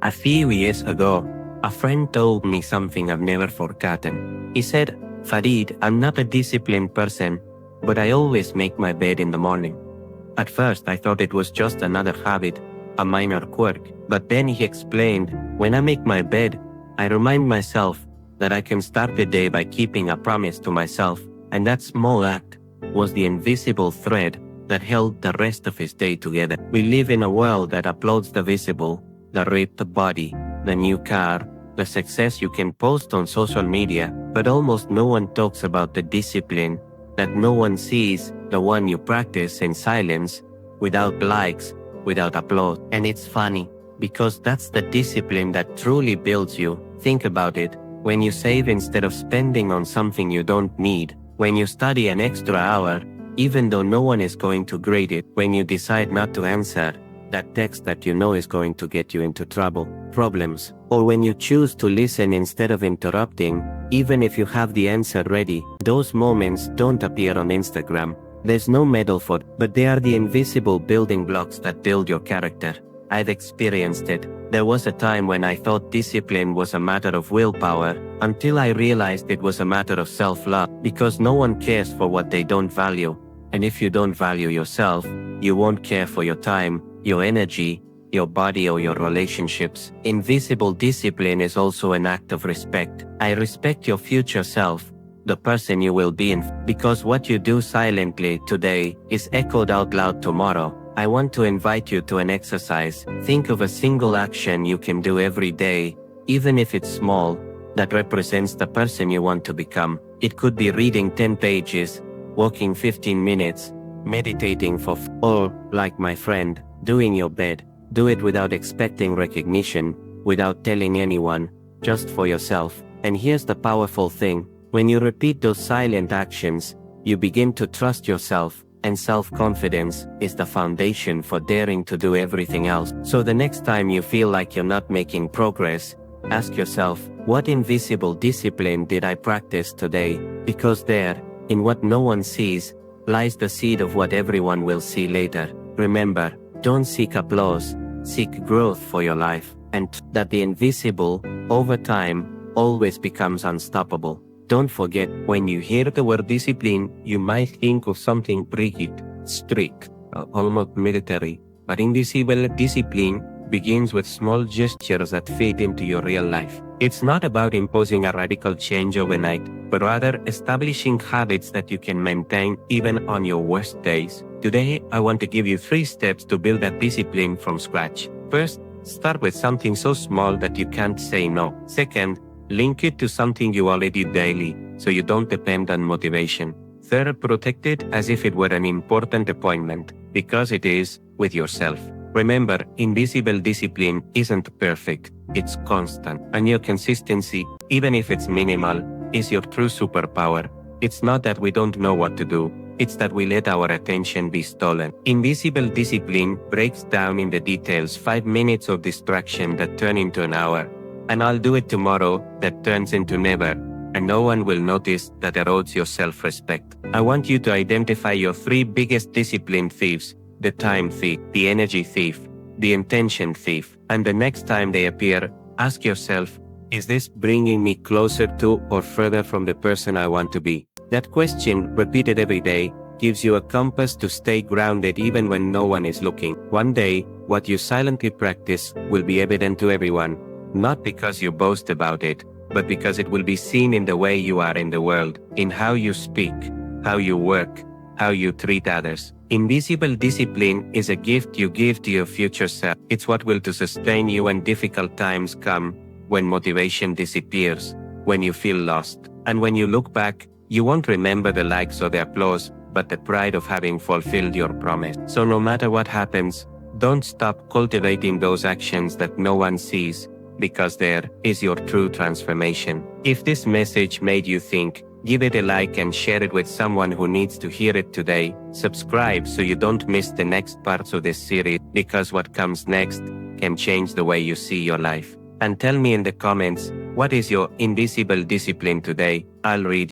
A few years ago, a friend told me something I've never forgotten. He said, "Farid, I'm not a disciplined person, but I always make my bed in the morning." At first, I thought it was just another habit, a minor quirk. But then he explained, when I make my bed, I remind myself that I can start the day by keeping a promise to myself, and that small act was the invisible thread that held the rest of his day together. We live in a world that applauds the visible, the ripped body, the new car, the success you can post on social media, but almost no one talks about the discipline that no one sees, the one you practice in silence, without likes, without applause. And it's funny, because that's the discipline that truly builds you. Think about it. When you save instead of spending on something you don't need, when you study an extra hour, even though no one is going to grade it, when you decide not to answer that text that you know is going to get you into problems, or when you choose to listen instead of interrupting, even if you have the answer ready. Those moments don't appear on Instagram. There's no medal for it, but they are the invisible building blocks that build your character. I've experienced it. There was a time when I thought discipline was a matter of willpower, until I realized it was a matter of self-love, because no one cares for what they don't value. And if you don't value yourself, you won't care for your time, your energy, your body, or your relationships. Invisible discipline is also an act of respect. I respect your future self, the person you will be because what you do silently today is echoed out loud tomorrow. I want to invite you to an exercise. Think of a single action you can do every day, even if it's small, that represents the person you want to become. It could be reading 10 pages, walking 15 minutes, meditating or, like my friend, doing your bed. Do it without expecting recognition, without telling anyone, just for yourself. And here's the powerful thing. When you repeat those silent actions, you begin to trust yourself, and self-confidence is the foundation for daring to do everything else. So the next time you feel like you're not making progress, ask yourself, what invisible discipline did I practice today? Because there, in what no one sees, lies the seed of what everyone will see later. Remember, don't seek applause, seek growth for your life, and that the invisible, over time, always becomes unstoppable. Don't forget, when you hear the word discipline, you might think of something rigid, strict, almost military. But invisible discipline begins with small gestures that fit into your real life. It's not about imposing a radical change overnight, but rather establishing habits that you can maintain even on your worst days. Today, I want to give you 3 steps to build that discipline from scratch. First, start with something so small that you can't say no. Second, link it to something you already do daily, so you don't depend on motivation. Third, protect it as if it were an important appointment, because it is, with yourself. Remember, invisible discipline isn't perfect, it's constant. And your consistency, even if it's minimal, is your true superpower. It's not that we don't know what to do, it's that we let our attention be stolen. Invisible discipline breaks down in the details 5 minutes of distraction that turn into an hour. And I'll do it tomorrow that turns into never, and no one will notice that erodes your self-respect. I want you to identify your 3 biggest discipline thieves: the time thief, the energy thief, the intention thief. And the next time they appear, ask yourself, is this bringing me closer to or further from the person I want to be? That question, repeated every day, gives you a compass to stay grounded even when no one is looking. One day, what you silently practice will be evident to everyone. Not because you boast about it, but because it will be seen in the way you are in the world, in how you speak, how you work, how you treat others. Invisible discipline is a gift you give to your future self. It's what will to sustain you when difficult times come, when motivation disappears, when you feel lost. And when you look back, you won't remember the likes or the applause, but the pride of having fulfilled your promise. So no matter what happens, don't stop cultivating those actions that no one sees, because there is your true transformation. If this message made you think, give it a like and share it with someone who needs to hear it today. Subscribe so you don't miss the next parts of this series, because what comes next can change the way you see your life. And tell me in the comments, what is your invisible discipline today? I'll read